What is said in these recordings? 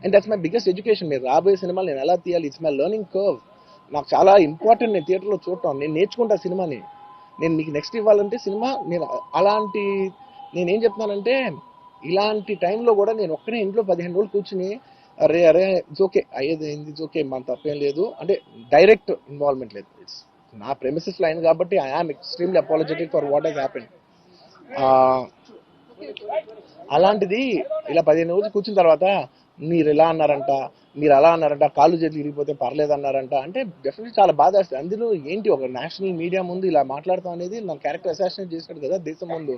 And that's my biggest education. మీరు రాబోయే సినిమాలు నేను ఎలా తీయాలి, ఇట్స్ మై లెర్నింగ్ కర్వ్. నాకు చాలా ఇంపార్టెంట్ నేను థియేటర్లో చూడటం, నేను నేర్చుకుంటా సినిమాని. నేను మీకు నెక్స్ట్ ఇవ్వాలంటే సినిమా నేను అలాంటి, నేనేం చెప్తున్నానంటే ఇలాంటి టైంలో కూడా నేను ఒక్కనే ఇంట్లో 15 రోజులు కూర్చుని అరే అరే ఇట్స్ ఓకే అయ్యేది ఏంది, ఇట్స్ ఓకే మన తప్పేం లేదు అంటే డైరెక్ట్ ఇన్వాల్వ్మెంట్ లేదు. ఇట్స్ నా ప్రెమిసెస్లో అయింది కాబట్టి I am extremely apologetic for what has happen. అలాంటిది ఇలా 15 రోజులు కూర్చున్న తర్వాత మీరు ఇలా అన్నారంట, మీరు అలా అన్నారంట, కాళ్ళు చేతులు ఇరిగిపోతే పర్లేదు అన్నారంట అంటే డెఫినెట్లీ చాలా బాధ వేస్తుంది. అందులో ఏంటి ఒక నేషనల్ మీడియా ముందు ఇలా మాట్లాడతాం అనేది నా క్యారెక్టర్ అసాసినేట్ చేసినట్టు కదా దేశం ముందు.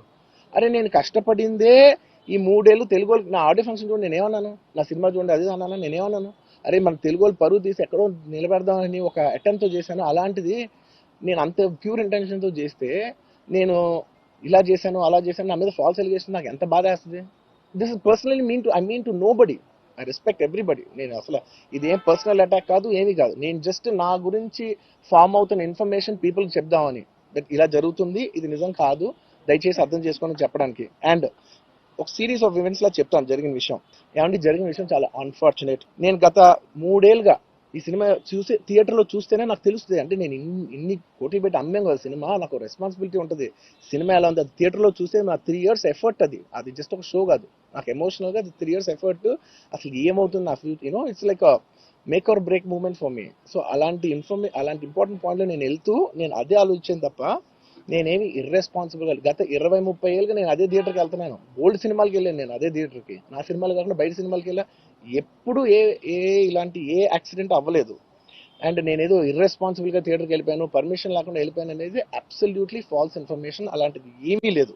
అరే నేను కష్టపడిందే ఈ 3 ఏళ్ళు తెలుగు నా ఆడియో ఫంక్షన్ చూడండి నేనేమన్నాను, నా సినిమా చూడండి అదే అన్నాను నేనేమన్నాను. అరే మన తెలుగు పరువు తీసి ఎక్కడో నిలబెడదామని ఒక అటెంప్ట్తో చేశాను. అలాంటిది నేను అంత ప్యూర్ ఇంటెన్షన్తో చేస్తే నేను ఇలా చేశాను అలా చేశాను నా మీద ఫాల్స్ ఎలిగేషన్ నాకు ఎంత బాధ వేస్తుంది. This is personally mean to nobody. I respect everybody. నేను అసలు ఇదేం పర్సనల్ అటాక్ కాదు, ఏమీ కాదు. నేను జస్ట్ నా గురించి ఫామ్ అవుతున్న ఇన్ఫర్మేషన్ పీపుల్కి చెప్దామని, దట్ ఇలా జరుగుతుంది, ఇది నిజం కాదు, దయచేసి అర్థం చేసుకొని చెప్పడానికి. అండ్ ఒక సిరీస్ ఆఫ్ ఈవెంట్స్ లా చెప్తాను జరిగిన విషయం. ఏమంటే జరిగిన విషయం చాలా అన్ఫార్చునేట్. నేను గత 3 ఏళ్ళుగా ఈ సినిమా చూసి థియేటర్లో చూస్తేనే నాకు తెలుస్తుంది. అంటే నేను ఇన్ని కోట్లు పెట్టి అమ్మాం కదా సినిమా, నాకు రెస్పాన్సిబిలిటీ ఉంటుంది. సినిమా ఎలా ఉంది అది థియేటర్లో చూస్తే నా 3 years ఎఫర్ట్, అది జస్ట్ ఒక షో కాదు. నాకు ఎమోషనల్గా అది 3 years ఎఫర్ట్. అసలు ఏమవుతుంది నా future, it's like make or break moment for me. So అలాంటి అలాంటి ఇంపార్టెంట్ పాయింట్లో నేను వెళ్తూ నేను అదే ఆలోచించాను తప్ప నేనేమి ఇర్రెస్పాన్సిబుల్గా గత 20-30 ఏళ్ళుగా నేను అదే థియేటర్కి వెళ్తున్నాను. ఓల్డ్ సినిమాలకి వెళ్ళాను నేను అదే థియేటర్కి. నా సినిమాలు కాకుండా బయట సినిమాలకి వెళ్ళా. ఎప్పుడు ఇలాంటి యాక్సిడెంట్ అవ్వలేదు. అండ్ నేనేదో ఇర్రెస్పాన్సిబుల్గా థియేటర్కి వెళ్ళిపోయాను, పర్మిషన్ లేకుండా వెళ్ళిపోయాను అనేది అబ్సల్యూట్లీ ఫాల్స్ ఇన్ఫర్మేషన్. అలాంటిది ఏమీ లేదు.